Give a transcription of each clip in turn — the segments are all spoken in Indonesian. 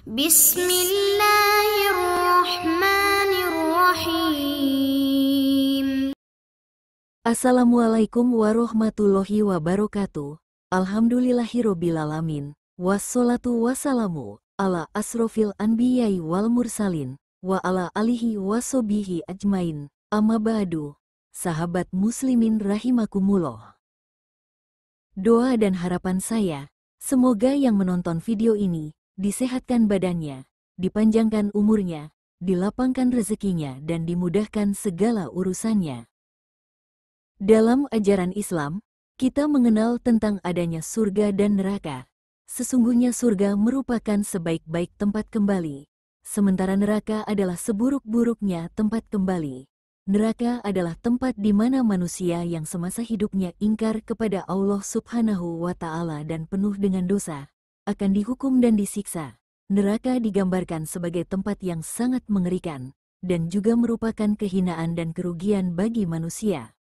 Bismillahirrahmanirrahim. Assalamualaikum warahmatullahi wabarakatuh. Alhamdulillahirobbilalamin. Wassalatu wassalamu ala asrofil anbiyai wal mursalin wa ala alihi wasobihi ajmain. Amma ba'du. Sahabat muslimin rahimakumullah. Doa dan harapan saya, semoga yang menonton video ini disehatkan badannya, dipanjangkan umurnya, dilapangkan rezekinya dan dimudahkan segala urusannya. Dalam ajaran Islam, kita mengenal tentang adanya surga dan neraka. Sesungguhnya surga merupakan sebaik-baik tempat kembali, sementara neraka adalah seburuk-buruknya tempat kembali. Neraka adalah tempat di mana manusia yang semasa hidupnya ingkar kepada Allah Subhanahu wa Ta'ala dan penuh dengan dosa, akan dihukum dan disiksa. Neraka digambarkan sebagai tempat yang sangat mengerikan, dan juga merupakan kehinaan dan kerugian bagi manusia.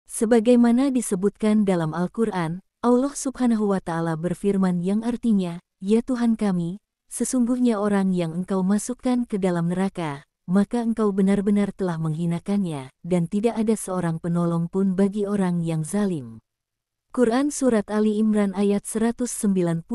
Sebagaimana disebutkan dalam Al-Quran, Allah Subhanahu wa Ta'ala berfirman yang artinya, "Ya Tuhan kami, sesungguhnya orang yang Engkau masukkan ke dalam neraka, maka Engkau benar-benar telah menghinakannya, dan tidak ada seorang penolong pun bagi orang yang zalim." Quran Surat Ali Imran ayat 192.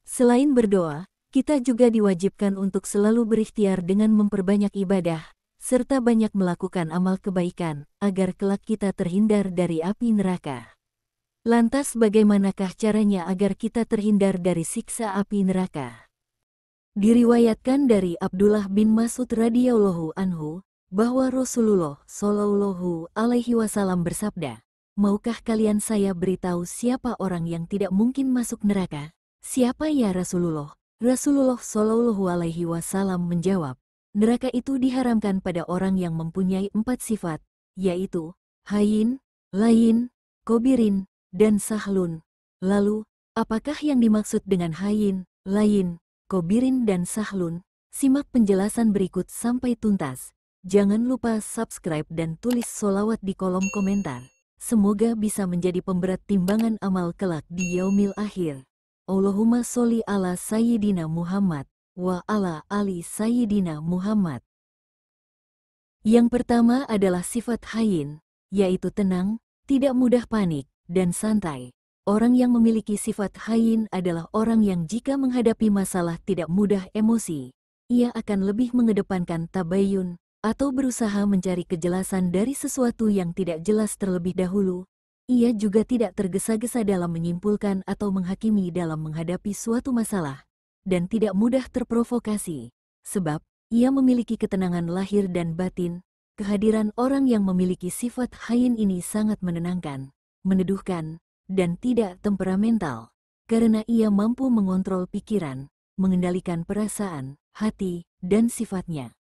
Selain berdoa, kita juga diwajibkan untuk selalu berikhtiar dengan memperbanyak ibadah, serta banyak melakukan amal kebaikan, agar kelak kita terhindar dari api neraka. Lantas bagaimanakah caranya agar kita terhindar dari siksa api neraka? Diriwayatkan dari Abdullah bin Mas'ud radhiyallahu anhu, bahwa Rasulullah Shallallahu alaihi wasallam bersabda, "Maukah kalian saya beritahu siapa orang yang tidak mungkin masuk neraka?" "Siapa ya Rasulullah?" Rasulullah Shallallahu alaihi wasallam menjawab, "Neraka itu diharamkan pada orang yang mempunyai 4 sifat, yaitu hayyin, layyin, kobirin, dan sahlun." Lalu, apakah yang dimaksud dengan hayyin, layyin, kobirin, dan sahlun? Simak penjelasan berikut sampai tuntas. Jangan lupa subscribe dan tulis sholawat di kolom komentar. Semoga bisa menjadi pemberat timbangan amal kelak di yaumil akhir. Allahumma sholli ala Sayyidina Muhammad wa ala ali Sayyidina Muhammad. Yang pertama adalah sifat hayyin, yaitu tenang, tidak mudah panik, dan santai. Orang yang memiliki sifat hayyin adalah orang yang jika menghadapi masalah tidak mudah emosi. Ia akan lebih mengedepankan tabayyun, atau berusaha mencari kejelasan dari sesuatu yang tidak jelas terlebih dahulu. Ia juga tidak tergesa-gesa dalam menyimpulkan atau menghakimi dalam menghadapi suatu masalah, dan tidak mudah terprovokasi, sebab ia memiliki ketenangan lahir dan batin. Kehadiran orang yang memiliki sifat hayyin ini sangat menenangkan, meneduhkan, dan tidak temperamental, karena ia mampu mengontrol pikiran, mengendalikan perasaan, hati, dan sifatnya.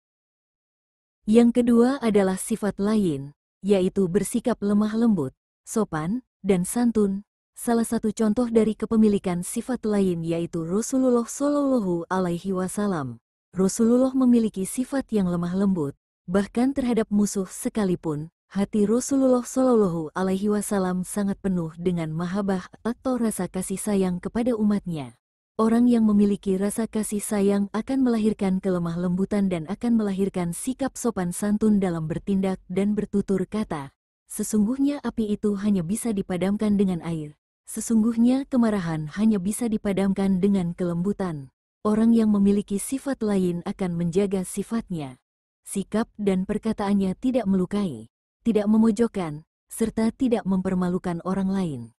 Yang kedua adalah sifat layyin, yaitu bersikap lemah lembut, sopan, dan santun. Salah satu contoh dari kepemilikan sifat layyin yaitu Rasulullah Shallallahu alaihi wasallam. Rasulullah memiliki sifat yang lemah lembut, bahkan terhadap musuh sekalipun. Hati Rasulullah Shallallahu alaihi wasallam sangat penuh dengan mahabbah atau rasa kasih sayang kepada umatnya. Orang yang memiliki rasa kasih sayang akan melahirkan kelemah lembutan dan akan melahirkan sikap sopan santun dalam bertindak dan bertutur kata. Sesungguhnya api itu hanya bisa dipadamkan dengan air. Sesungguhnya kemarahan hanya bisa dipadamkan dengan kelembutan. Orang yang memiliki sifat layyin akan menjaga sifatnya. Sikap dan perkataannya tidak melukai, tidak memojokkan, serta tidak mempermalukan orang lain.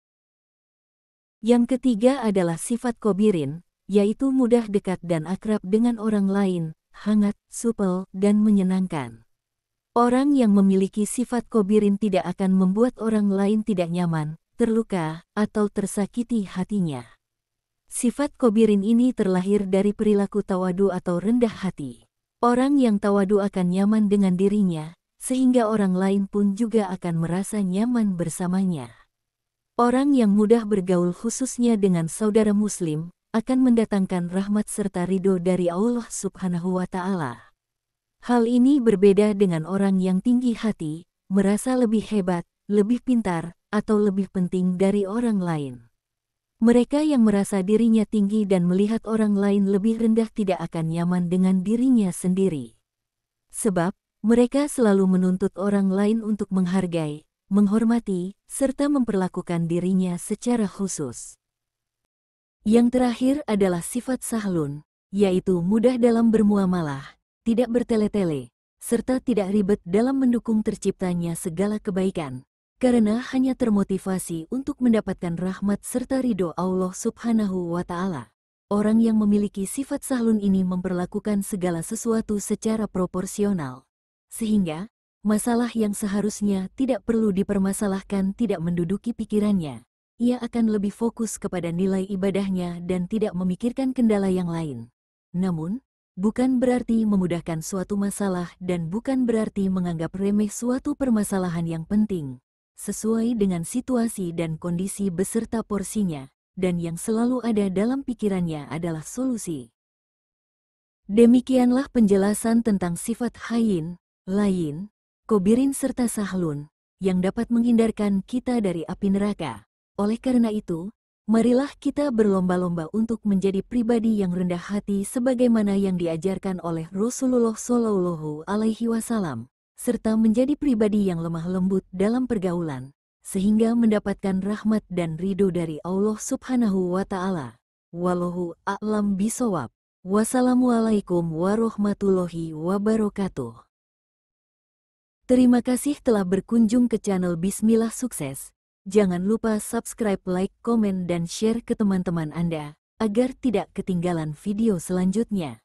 Yang ketiga adalah sifat kobirin, yaitu mudah dekat dan akrab dengan orang lain, hangat, supel, dan menyenangkan. Orang yang memiliki sifat kobirin tidak akan membuat orang lain tidak nyaman, terluka, atau tersakiti hatinya. Sifat kobirin ini terlahir dari perilaku tawadu atau rendah hati. Orang yang tawadu akan nyaman dengan dirinya, sehingga orang lain pun juga akan merasa nyaman bersamanya. Orang yang mudah bergaul khususnya dengan saudara muslim, akan mendatangkan rahmat serta ridho dari Allah Subhanahu wa Ta'ala. Hal ini berbeda dengan orang yang tinggi hati, merasa lebih hebat, lebih pintar, atau lebih penting dari orang lain. Mereka yang merasa dirinya tinggi dan melihat orang lain lebih rendah tidak akan nyaman dengan dirinya sendiri. Sebab, mereka selalu menuntut orang lain untuk menghargai, menghormati, serta memperlakukan dirinya secara khusus. Yang terakhir adalah sifat sahlun, yaitu mudah dalam bermuamalah, tidak bertele-tele, serta tidak ribet dalam mendukung terciptanya segala kebaikan, karena hanya termotivasi untuk mendapatkan rahmat serta ridho Allah Subhanahu wa Ta'ala. Orang yang memiliki sifat sahlun ini memperlakukan segala sesuatu secara proporsional, sehingga masalah yang seharusnya tidak perlu dipermasalahkan tidak menduduki pikirannya. Ia akan lebih fokus kepada nilai ibadahnya dan tidak memikirkan kendala yang lain. Namun, bukan berarti memudahkan suatu masalah dan bukan berarti menganggap remeh suatu permasalahan yang penting, sesuai dengan situasi dan kondisi beserta porsinya, dan yang selalu ada dalam pikirannya adalah solusi. Demikianlah penjelasan tentang sifat hayyin, layyin, kobirin serta sahlun, yang dapat menghindarkan kita dari api neraka. Oleh karena itu, marilah kita berlomba-lomba untuk menjadi pribadi yang rendah hati sebagaimana yang diajarkan oleh Rasulullah Shallallahu Alaihi Wasallam, serta menjadi pribadi yang lemah lembut dalam pergaulan, sehingga mendapatkan rahmat dan ridho dari Allah Subhanahu wa Ta'ala. Wallahu a'lam bishawab. Wassalamualaikum warahmatullahi wabarakatuh. Terima kasih telah berkunjung ke channel Bismillah Sukses. Jangan lupa subscribe, like, komen, dan share ke teman-teman Anda, agar tidak ketinggalan video selanjutnya.